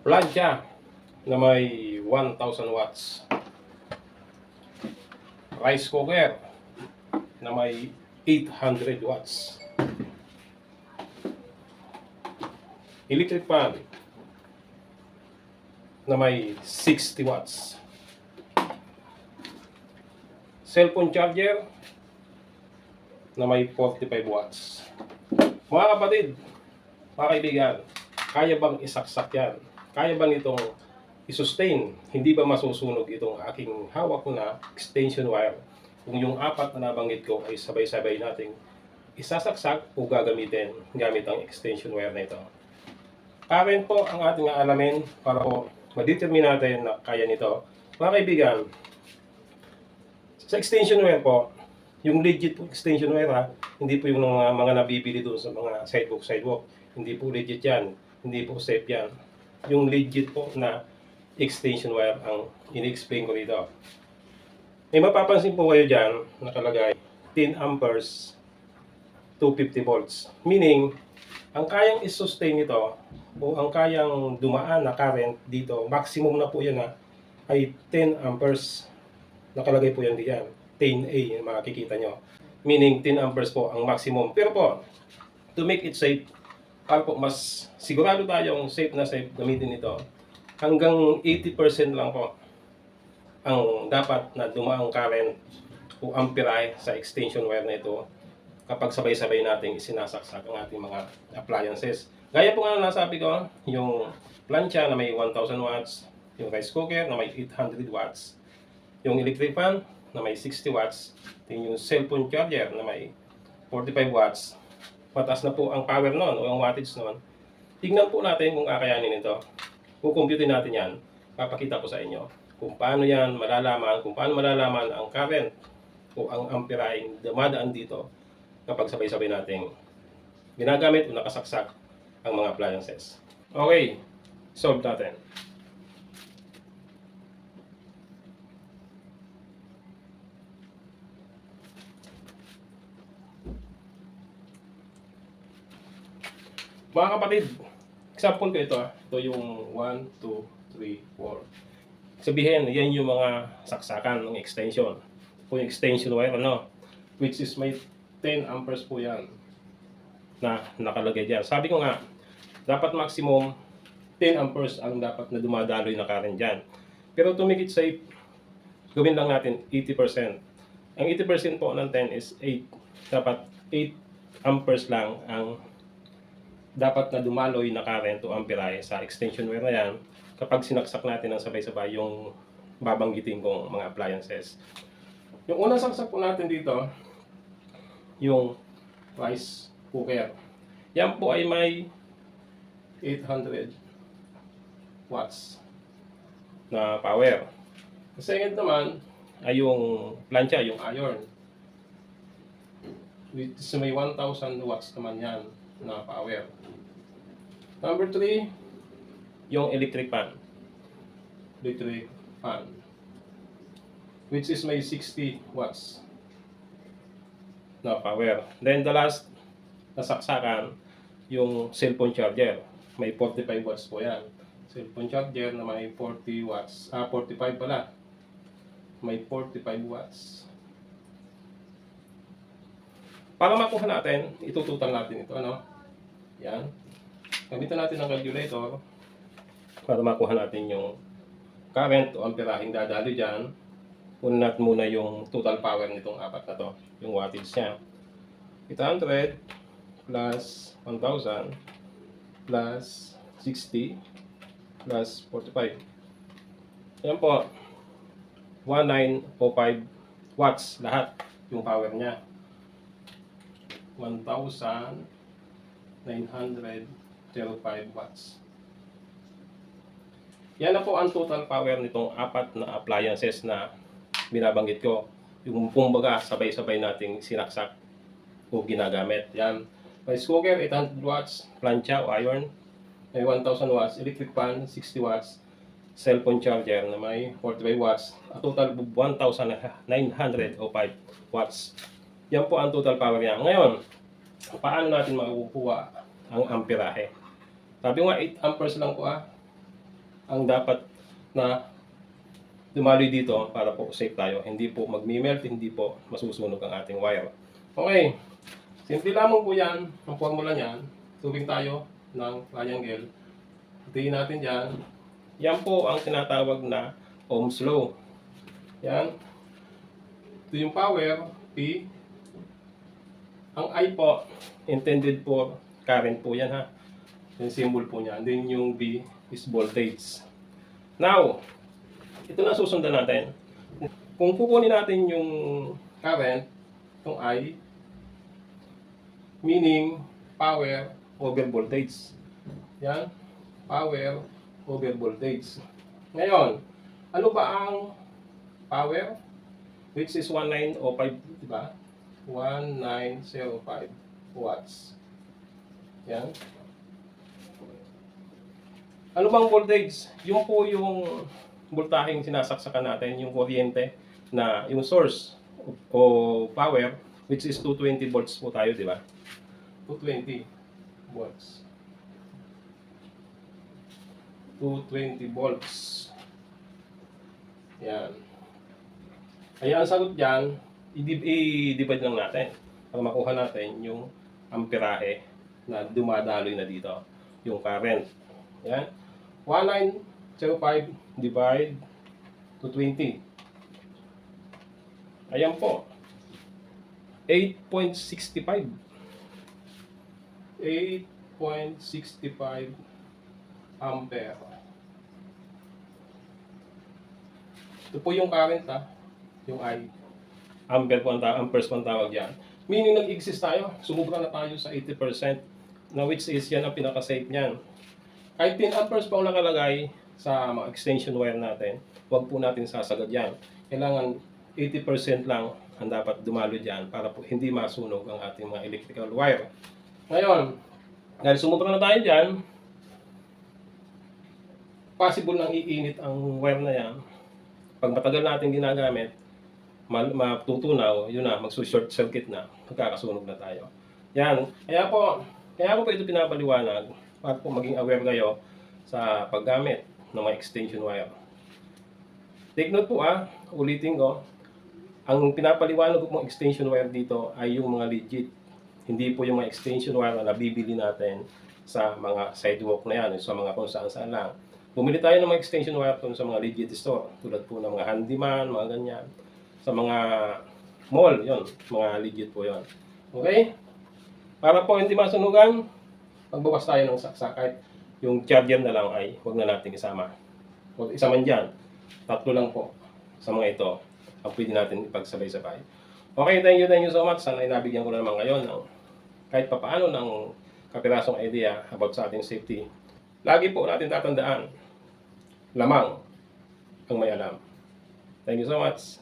Plancha na may 1,000 watts. Rice cooker na may 800 watts. Electric fan na may 60 watts. Cellphone charger na may 45 watts. Mga kapatid, mga kaibigan, kaya bang isaksak yan? Kaya bang itong i-sustain? Hindi ba masusunog itong aking hawak na extension wire? Kung yung apat na nabanggit ko ay sabay-sabay nating isasaksak o gagamitin gamit ang extension wire na ito. Current po ang ating aalamin para po ma-determine natin na kaya nito. Mga kaibigan, sa extension wire po, yung legit po extension wire ha, hindi po yung mga nabibili doon sa mga sidewalk. Hindi po legit yan. Hindi po safe yan. Yung legit po na extension wire ang in-explain ko dito. May mapapansin po kayo dyan, nakalagay 10 amperes, 250 volts. Meaning, ang kayang i-sustain nito o ang kayang dumaan na current dito, maximum na po yan ha, ay 10 amperes. Nakalagay po yan diyan. 10A, makikita nyo. Meaning, 10 amperes po ang maximum. Pero po, to make it safe, para po mas sigurado tayong safe na safe gamitin ito, hanggang 80% lang po ang dapat na dumaang current o amperahe sa extension wire na ito kapag sabay-sabay nating isinasaksak ang ating mga appliances. Gaya po nga nasabi ko, yung plancha na may 1,000 watts, yung rice cooker na may 800 watts, yung electric fan na may 60 watts, yung cellphone charger na may 45 watts, mataas na po ang power nun o ang wattage nun. Tignan po natin kung kakayanin ito. Kukumputin natin yan. Papakita ko sa inyo kung paano yan malalaman, kung paano malalaman ang current o ang amperahe dumadaan dito kapag sabay-sabay nating ginagamit o nakasaksak ang mga appliances. Okay, solve natin. Mga kapatid, example ko ito. Ito yung 1, 2, 3, 4. Sabihin, yan yung mga saksakan ng extension. O yung extension wire, ano? Which is may 10 amperes po yan na nakalagay dyan. Sabi ko nga, dapat maximum 10 amperes ang dapat na dumadaloy na current dyan. Pero to make it safe, gawin lang natin 80%. Ang 80% po ng 10 is 8. Dapat 8 amperes lang ang dapat na dumaloy na current o amperahe sa extension wire na yan kapag sinaksak natin ng sabay-sabay yung babanggitin kong mga appliances. Yung unang saksak po natin dito, yung rice cooker. Yan po ay may 800 watts na power. The second naman ay yung plancha, yung iron. Which is may 1,000 watts naman yan na power. Number 3, yung electric fan. Electric fan. Which is may 60 watts na power. Then the last na saksakan, yung cellphone charger. May 45 watts po yan. Cellphone charger na may 40 watts. 45 pala. May 45 watts. Para makuha natin, itututan natin ito, ano? Yan. Gamitan natin ang calculator para makuha natin yung current o amperaheng dadalo dyan. Una natin muna yung total power nitong apat na to, yung wattage niya. 800 plus 1,000 plus 60 plus 45. Yan po, 1905 watts lahat yung power niya. 1,905 watts. Yan na po ang total power nitong apat na appliances na binabanggit ko. Yung kumbaga sabay-sabay nating sinaksak o ginagamit. Yan. Rice cooker, 800 watts. Plancha o iron, may 1,000 watts. Electric fan, 60 watts. Cellphone charger na may 45 watts. A total of 1,905 watts. Yan po ang total power niya. Ngayon, paano natin makukuha ang amperahe? Sabi nga 8 amperes lang po ang dapat na dumaloy dito para po safe tayo. Hindi po magmi-melt, hindi po masusunog ang ating wire. Okay, simple lamang po yan. Ang formula niyan, tubing tayo ng triangle. Itihin natin dyan. Yan po ang tinatawag na Ohm's Law. Yan. Ito yung power, P. Ang I po, intended for current po yan ha. Yung symbol po niya. And then yung B is voltage. Now, ito na susundan natin. Kung kukunin natin yung current, itong I, meaning power over voltage. Yan. Power over voltage. Ngayon, ano ba ang power? Which is 1905, di ba? 1905 watts. Yan. Ano bang voltage? Yung po yung voltaheng sinasaksakan natin, yung kuryente na yung source o power, which is 220 volts po tayo, di ba? 220 volts. 220 volts. Yan. Kaya ang sagot dyan, i-divide lang natin para makuha natin yung amperahe na dumadaloy na dito, yung current. Yan. 1905 divide to 20. Ayan po. 8.65. 8.65 ampere. Ito po yung current ha. Yung I. Ampere po amperes po ang tawag yan. Meaning nag-exist tayo. Sumubra na tayo sa 80%. Na which is yan ang pinaka-safe niyan. Kahit 10 amperes pa ang nakalagay sa mga extension wire natin, huwag po natin sasagad yan. Kailangan 80% lang ang dapat dumalo dyan para po hindi masunog ang ating mga electrical wire. Ngayon, dahil sumubra na tayo dyan, possible nang iinit ang wire na yan. Pag matagal natin ginagamit, matutunaw, yun na, magsu-short circuit na, magkakasunog na tayo. Yan. Kaya ko po ito pinapaliwanag para po maging aware kayo sa paggamit ng mga extension wire. Take note po ulitin ko, ang pinapaliwanag ko pong extension wire dito ay yung mga legit. Hindi po yung mga extension wire na nabibili natin sa mga sidewalk na yan, sa mga kung saan-saan lang. Bumili tayo ng mga extension wire sa mga legit store, tulad po ng mga handyman, mga ganyan. Sa mga mall, yon, mga legit po yon. Okay? Para po hindi masunugan, magbawas tayo ng saksak. Kahit yung charger na lang ay huwag na natin isama. Huwag isa man dyan. 3 lang po sa mga ito ang pwede natin ipagsabay-sabay. Okay, thank you so much. Sana nabigyan ko na naman ngayon ng kahit papaano ng kapirasong idea about sa ating safety. Lagi po natin tatandaan, lamang ang may alam. Thank you so much.